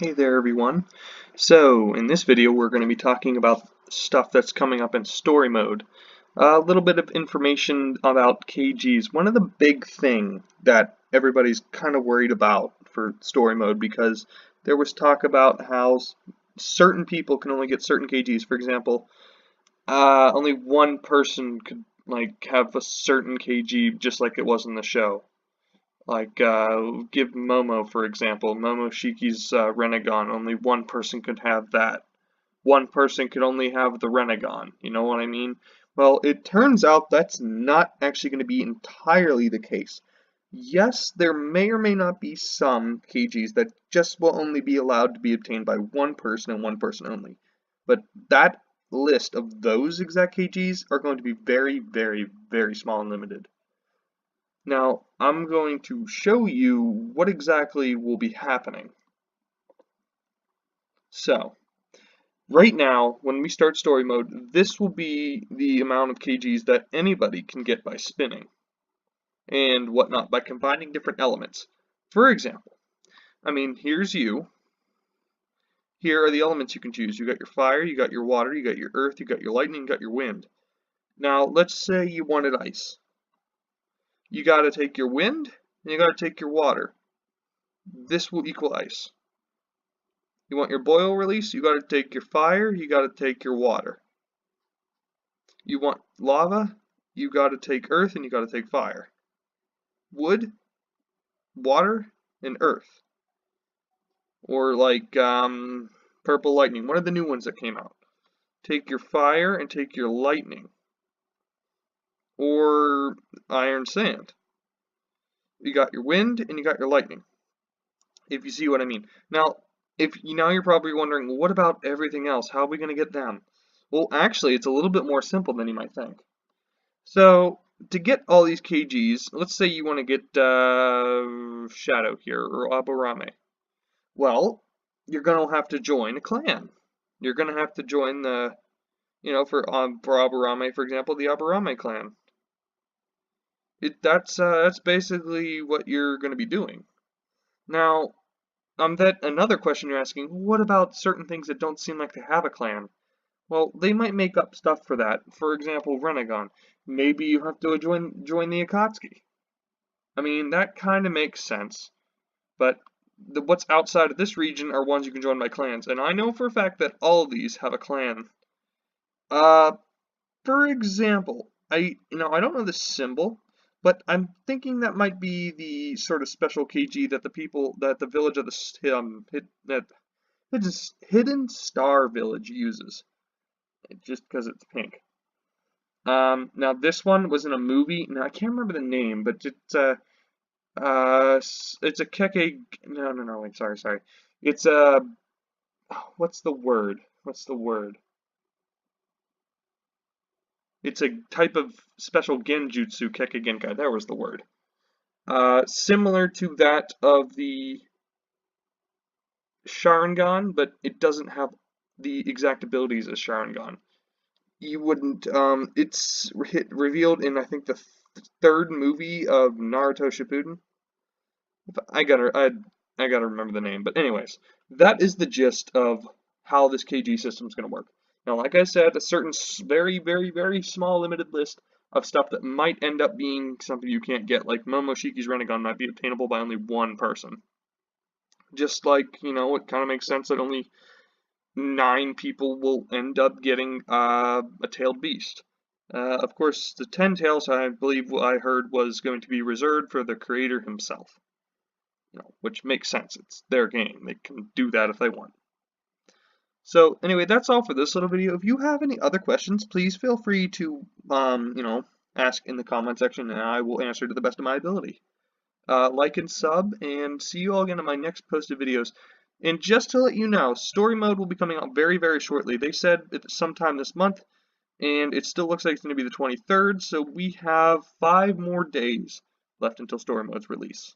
Hey there everyone. So in this video we're going to be talking about stuff that's coming up in story mode. A little bit of information about KGs. One of the big thing that everybody's kind of worried about for story mode, because there was talk about how certain people can only get certain KGs. For example, only one person could have a certain KG just like it was in the show. Give Momo, for example, Momoshiki's Renegon, only one person could have that. One person could only have the Renegon, you know what I mean? Well, it turns out that's not actually going to be entirely the case. Yes, there may or may not be some KGs that just will only be allowed to be obtained by one person and one person only. But that list of those exact KGs are going to be very, very, very small and limited. Now, I'm going to show you what exactly will be happening. So, right now, when we start story mode, this will be the amount of KGs that anybody can get by spinning and whatnot, by combining different elements. For example, here's you. Here are the elements you can choose. You got your fire, you got your water, you got your earth, you got your lightning, you got your wind. Now, let's say you wanted ice. You got to take your wind, and you got to take your water. This will equal ice. You want your boil release, you got to take your fire, you got to take your water. You want lava, you got to take earth, and you got to take fire. Wood, water, and earth. Or purple lightning, one of the new ones that came out. Take your fire and take your lightning. Or iron sand. You got your wind and you got your lightning, if you see what I mean. Now you're probably wondering, what about everything else? How are we going to get them? Well, actually, it's a little bit more simple than you might think. So, to get all these KGs, let's say you want to get Shadow here, or Aburame. Well, you're going to have to join a clan. You're going to have to join the, for Aburame, for example, the Aburame clan. That's basically what you're going to be doing. Now, another question you're asking, what about certain things that don't seem like they have a clan? Well, they might make up stuff for that. For example, Renegon. Maybe you have to join the Akatsuki. That kind of makes sense. But what's outside of this region are ones you can join by clans. And I know for a fact that all of these have a clan. For example, I don't know the symbol, but I'm thinking that might be the sort of special KG that the village of the Hidden Star Village uses, just because it's pink. Now this one was in a movie. Now I can't remember the name, but it's a Keke. No. Wait, sorry. It's a what's the word? It's a type of special genjutsu, Keke Genkai. There was the word. Similar to that of the Sharingan, but it doesn't have the exact abilities as Sharingan. You wouldn't. It's revealed in, I think, the third movie of Naruto Shippuden. I gotta remember the name. But anyways, that is the gist of how this KG system is going to work. Now, like I said, a certain very, very, very small limited list of stuff that might end up being something you can't get, like Momoshiki's Renegon might be obtainable by only one person. Just like, it kind of makes sense that only 9 people will end up getting a tailed beast. Of course, the 10 tails, I believe I heard, was going to be reserved for the creator himself. Which makes sense. It's their game. They can do that if they want. So anyway, that's all for this little video. If you have any other questions, please feel free to, ask in the comment section, and I will answer to the best of my ability. Like and sub, and see you all again in my next posted videos. And just to let you know, story mode will be coming out very, very shortly. They said it's sometime this month, and it still looks like it's going to be the 23rd, so we have 5 more days left until story mode's release.